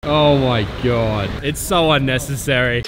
Oh my god. It's so unnecessary.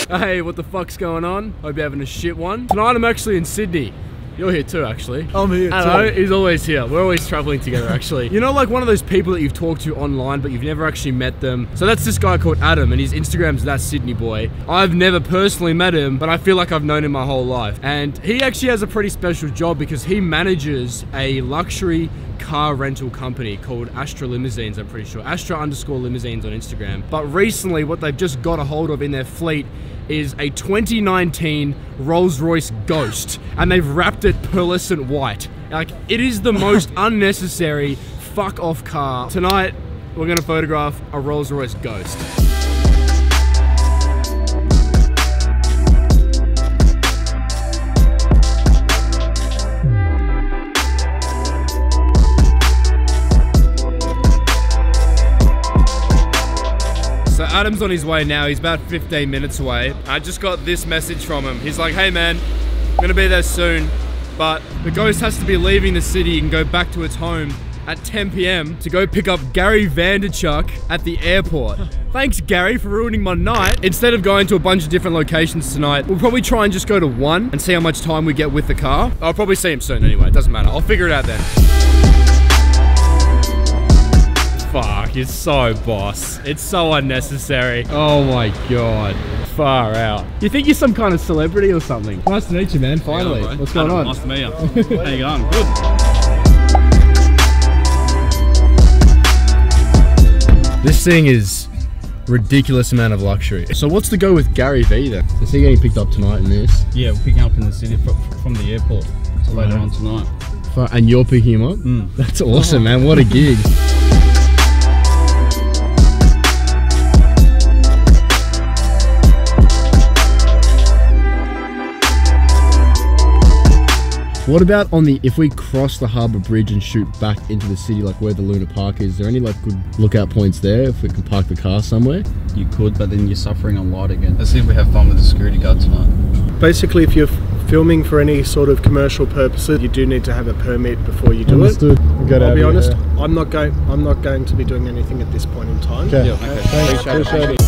Hey, what the fuck's going on? Hope you're having a shit one. Tonight I'm actually in Sydney. You're here too, actually. I'm here too. Hello, he's always here. We're always traveling together, actually. You know, like one of those people that you've talked to online, but you've never actually met them. So that's this guy called Adam, and his Instagram's That Sydney Boy. I've never personally met him, but I feel like I've known him my whole life. And he actually has a pretty special job because he manages a luxury car rental company called Astra Limousines, I'm pretty sure. Astra_limousines on Instagram. But recently, what they've just got a hold of in their fleet is a 2019 Rolls-Royce Ghost, and they've wrapped it pearlescent white. Like, it is the most unnecessary fuck-off car. Tonight, we're gonna photograph a Rolls-Royce Ghost. So Adam's on his way now. He's about 15 minutes away. I just got this message from him. He's like, hey man, I'm gonna be there soon, but the Ghost has to be leaving the city and go back to its home at 10 PM to go pick up Gary Vanderchuck at the airport. Thanks, Gary, for ruining my night. Instead of going to a bunch of different locations tonight, we'll probably try and just go to one and see how much time we get with the car. I'll probably see him soon anyway. It doesn't matter. I'll figure it out then. Fuck, you're so boss. It's so unnecessary. Oh my god. Far out. You think you're some kind of celebrity or something? Nice to meet you, man. Finally. What's going on? Nice to meet you. How you going? Good. This thing is ridiculous amount of luxury. So what's the go with Gary V then? Is he getting picked up tonight in this? Yeah, we're picking up in the city from the airport later on tonight. And you're picking him up? That's awesome, man. What a gig. What about on the, if we cross the harbour bridge and shoot back into the city, like where the Luna Park is there any like good lookout points there if we can park the car somewhere? You could, but then you're suffering on light again. Let's see if we have fun with the security guard tonight. Basically, if you're filming for any sort of commercial purposes, you do need to have a permit before you do Understood. it. I'll be honest, I'm not going to be doing anything at this point in time. Okay. Yeah, okay. Thanks. Appreciate it.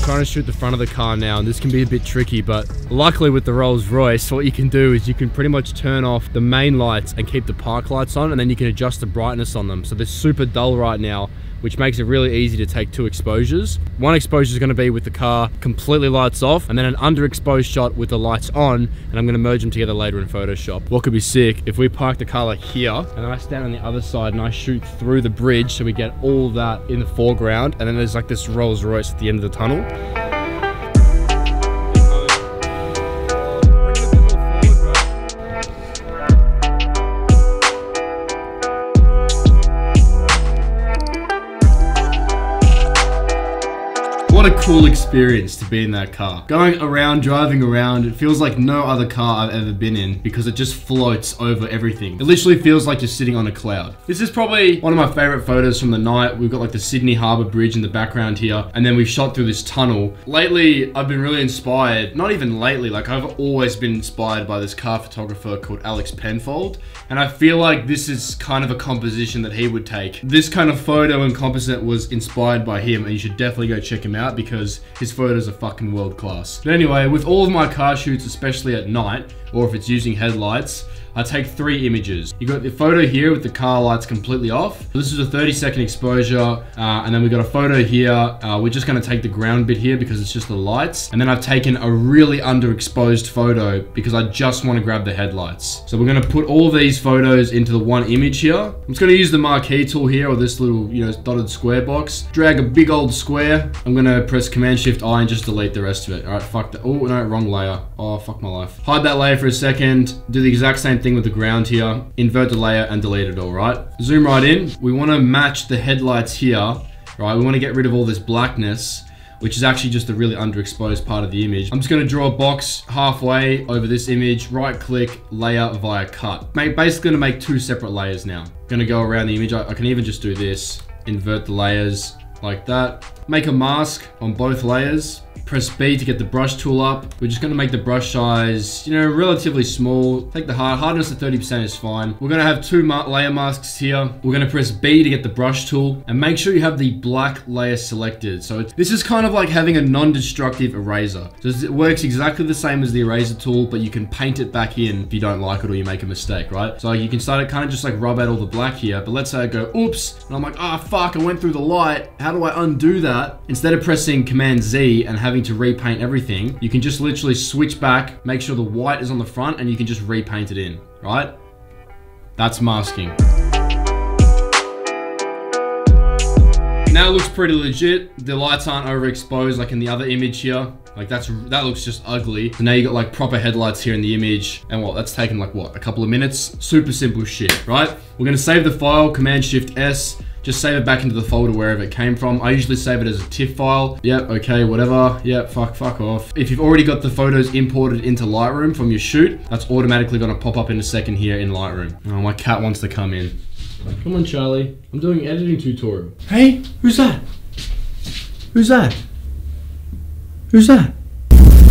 Trying to shoot the front of the car now, and this can be a bit tricky, but luckily with the Rolls-Royce, what you can do is you can pretty much turn off the main lights and keep the park lights on, and then you can adjust the brightness on them. So they're super dull right now, which makes it really easy to take two exposures. One exposure is going to be with the car completely lights off, and then an underexposed shot with the lights on, and I'm going to merge them together later in Photoshop. What could be sick if we park the car like here, and then I stand on the other side and I shoot through the bridge so we get all that in the foreground, and then there's like this Rolls-Royce at the end of the tunnel. What a cool experience to be in that car. Going around, driving around, it feels like no other car I've ever been in because it just floats over everything. It literally feels like you're sitting on a cloud. This is probably one of my favorite photos from the night. We've got like the Sydney Harbour Bridge in the background here, and then we've shot through this tunnel. Lately, I've been really inspired, not even lately, like I've always been inspired by this car photographer called Alex Penfold, and I feel like this is kind of a composition that he would take. This kind of photo and composite was inspired by him, and you should definitely go check him out because his photos are fucking world class. But anyway, with all of my car shoots, especially at night, or if it's using headlights, I take 3 images. You got the photo here with the car lights completely off. This is a 30-second exposure, and then we got a photo here. We're just gonna take the ground bit here because it's just the lights. And then I've taken a really underexposed photo because I just wanna grab the headlights. So we're gonna put all these photos into the one image here. I'm just gonna use the marquee tool here, or this little, dotted square box. Drag a big old square. I'm gonna press Command-Shift-I and just delete the rest of it. All right, fuck that. Oh, no, wrong layer. Oh, fuck my life. Hide that layer for a second. Do the exact same thing with the ground here. Invert the layer and delete it all, right? Zoom right in. We want to match the headlights here, right? We want to get rid of all this blackness. which is actually just a really underexposed part of the image. I'm just gonna draw a box halfway over this image, right click, layer via cut. Basically gonna make 2 separate layers now. Gonna go around the image. I can even just do this, invert the layers like that. Make a mask on both layers. Press B to get the brush tool up. We're just gonna make the brush size, you know, relatively small. Take the hardness to 30% is fine. We're gonna have 2 layer masks here. We're gonna press B to get the brush tool and make sure you have the black layer selected. So this is kind of like having a non-destructive eraser. So it works exactly the same as the eraser tool, but you can paint it back in if you don't like it or you make a mistake, right? So you can start it kind of just like rub out all the black here, but let's say I go, oops, and I'm like, ah, fuck, I went through the light. How do I undo that? Instead of pressing Command Z and having to repaint everything, you can just literally switch back, make sure the white is on the front, and you can just repaint it in, right? That's masking. Now it looks pretty legit. The lights aren't overexposed like in the other image here. Like that looks just ugly. So now you got like proper headlights here in the image. And what, that's taken like what, a couple of minutes? Super simple shit, right? We're gonna save the file, Command Shift S. Just save it back into the folder wherever it came from. I usually save it as a TIFF file. Yep, okay, whatever. Yep, fuck off. If you've already got the photos imported into Lightroom from your shoot, that's automatically gonna pop up in a second here in Lightroom. Oh, my cat wants to come in. Come on, Charlie. I'm doing an editing tutorial. Hey, who's that? Who's that? Who's that?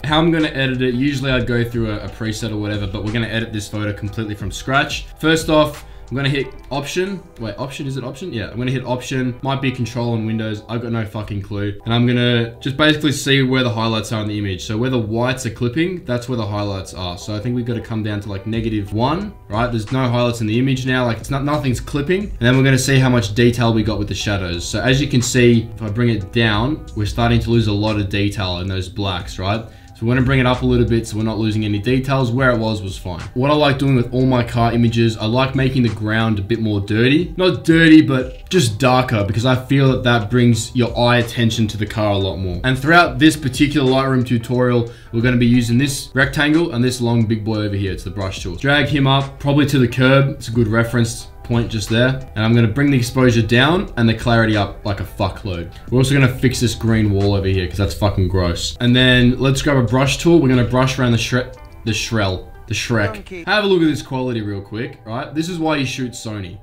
How I'm gonna edit it, usually I'd go through a preset or whatever, but we're gonna edit this photo completely from scratch. First off, I'm gonna hit Option. Wait, Option, is it Option? Yeah, I'm gonna hit Option. Might be Control on Windows. I've got no fucking clue. And I'm gonna just basically see where the highlights are in the image. So where the whites are clipping, that's where the highlights are. So I think we've got to come down to like -1, right? There's no highlights in the image now. Like nothing's clipping. And then we're gonna see how much detail we got with the shadows. So as you can see, if I bring it down, we're starting to lose a lot of detail in those blacks, right? So we're gonna bring it up a little bit so we're not losing any details. Where it was fine. What I like doing with all my car images, I like making the ground a bit more dirty. Not dirty, but just darker, because I feel that that brings your eye attention to the car a lot more. And throughout this particular Lightroom tutorial, we're gonna be using this rectangle and this long big boy over here. It's the brush tool. Drag him up, probably to the curb. It's a good reference point just there. And I'm gonna bring the exposure down and the clarity up like a fuckload. We're also gonna fix this green wall over here because that's fucking gross. And then let's grab a brush tool. We're gonna brush around the Shrek. Have a look at this quality real quick, right? This is why you shoot Sony.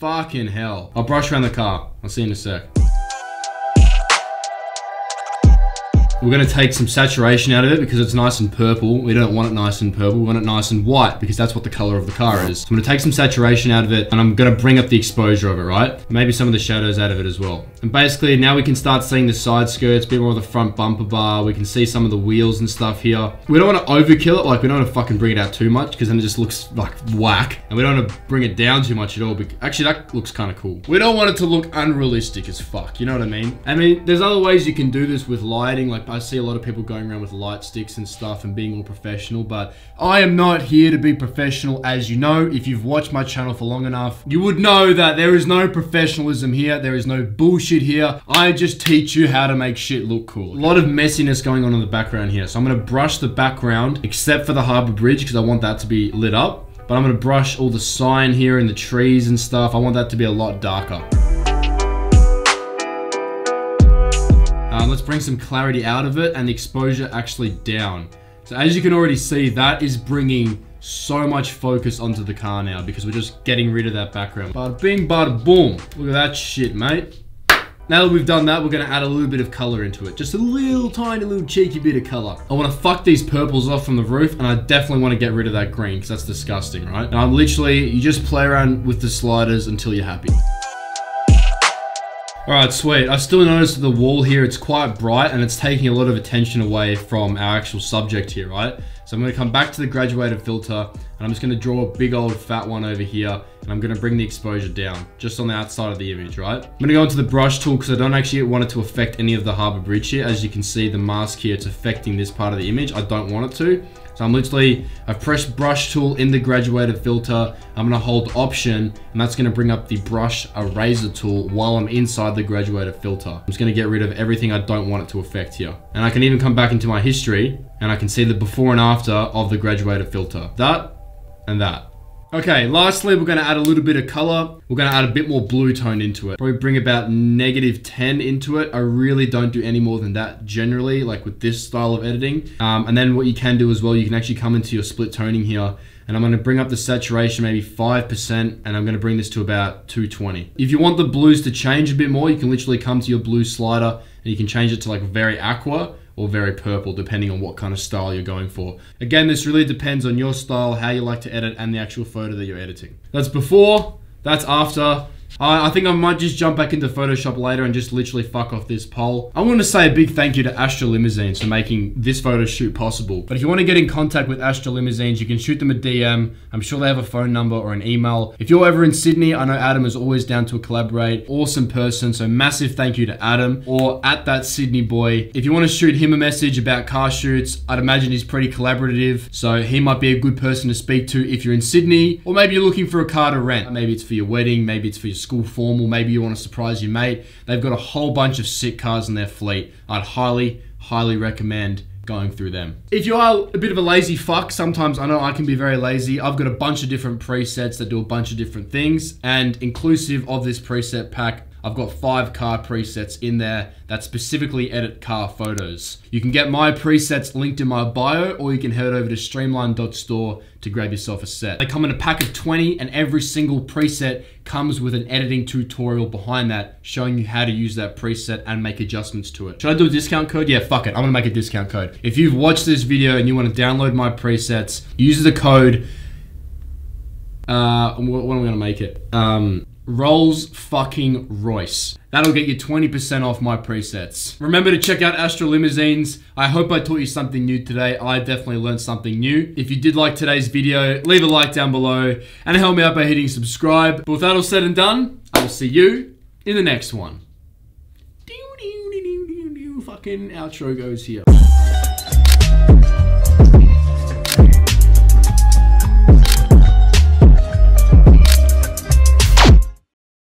Fucking hell. I'll brush around the car. I'll see you in a sec. We're gonna take some saturation out of it because it's nice and purple. We don't want it nice and purple, we want it nice and white because that's what the color of the car is. So I'm gonna take some saturation out of it and I'm gonna bring up the exposure of it, right? Maybe some of the shadows out of it as well. And basically now we can start seeing the side skirts, a bit more of the front bumper bar. We can see some of the wheels and stuff here. We don't wanna overkill it, like we don't wanna fucking bring it out too much because then it just looks like whack. And we don't wanna bring it down too much at all. Actually, that looks kinda cool. We don't want it to look unrealistic as fuck, you know what I mean? I mean, there's other ways you can do this with lighting, like I see a lot of people going around with light sticks and stuff and being all professional, but I am not here to be professional. As you know, if you've watched my channel for long enough, you would know that there is no professionalism here. There is no bullshit here. I just teach you how to make shit look cool. A lot of messiness going on in the background here. So I'm gonna brush the background, except for the harbor bridge, because I want that to be lit up. But I'm gonna brush all the sign here and the trees and stuff. I want that to be a lot darker. Let's bring some clarity out of it and the exposure actually down. So as you can already see, that is bringing so much focus onto the car now because we're just getting rid of that background. Bada bing, bada boom. Look at that shit, mate. Now that we've done that, we're gonna add a little bit of color into it. Just a little tiny little cheeky bit of color. I wanna fuck these purples off from the roof and I definitely wanna get rid of that green because that's disgusting, right? And I'm literally, you just play around with the sliders until you're happy. Alright, sweet. I still noticed that the wall here, it's quite bright and it's taking a lot of attention away from our actual subject here, right? So I'm going to come back to the graduated filter and I'm just going to draw a big old fat one over here and I'm going to bring the exposure down just on the outside of the image, right? I'm going to go into the brush tool because I don't actually want it to affect any of the harbor bridge here. As you can see, the mask here, it's affecting this part of the image. I don't want it to. So I've pressed brush tool in the graduated filter. I'm gonna hold Option, and that's gonna bring up the brush eraser tool while I'm inside the graduated filter. I'm just gonna get rid of everything I don't want it to affect here. And I can even come back into my history, and I can see the before and after of the graduated filter. That, and that. Okay, lastly, we're gonna add a little bit of color. We're gonna add a bit more blue tone into it. Probably bring about -10 into it. I really don't do any more than that generally, like with this style of editing. And then what you can do as well, you can actually come into your split toning here, and I'm gonna bring up the saturation maybe 5%, and I'm gonna bring this to about 220. If you want the blues to change a bit more, you can literally come to your blue slider and you can change it to like very aqua or very purple, depending on what kind of style you're going for. Again, this really depends on your style, how you like to edit, and the actual photo that you're editing. That's before, that's after. I think I might just jump back into Photoshop later and just literally fuck off this poll. I want to say a big thank you to Astra Limousines for making this photo shoot possible. But if you want to get in contact with Astra Limousines, you can shoot them a DM. I'm sure they have a phone number or an email. If you're ever in Sydney, I know Adam is always down to collaborate. Awesome person, so massive thank you to Adam, or at that Sydney boy. If you want to shoot him a message about car shoots, I'd imagine he's pretty collaborative, so he might be a good person to speak to if you're in Sydney, or maybe you're looking for a car to rent. Maybe it's for your wedding, maybe it's for your school formal, maybe you want to surprise your mate. They've got a whole bunch of sick cars in their fleet. I'd highly recommend going through them. If you are a bit of a lazy fuck, sometimes I know I can be very lazy. I've got a bunch of different presets that do a bunch of different things, and inclusive of this preset pack, I've got 5 car presets in there that specifically edit car photos. You can get my presets linked in my bio, or you can head over to Streamline.store to grab yourself a set. They come in a pack of 20, and every single preset comes with an editing tutorial behind that, showing you how to use that preset and make adjustments to it. Should I do a discount code? Yeah, fuck it. I'm gonna make a discount code. If you've watched this video and you want to download my presets, use the code, what am I gonna make it? Rolls fucking Royce. That'll get you 20% off my presets. Remember to check out Astra Limousines. I hope I taught you something new today. I definitely learned something new. If you did like today's video, leave a like down below and help me out by hitting subscribe. But with that all said and done, I will see you in the next one. Fucking outro goes here.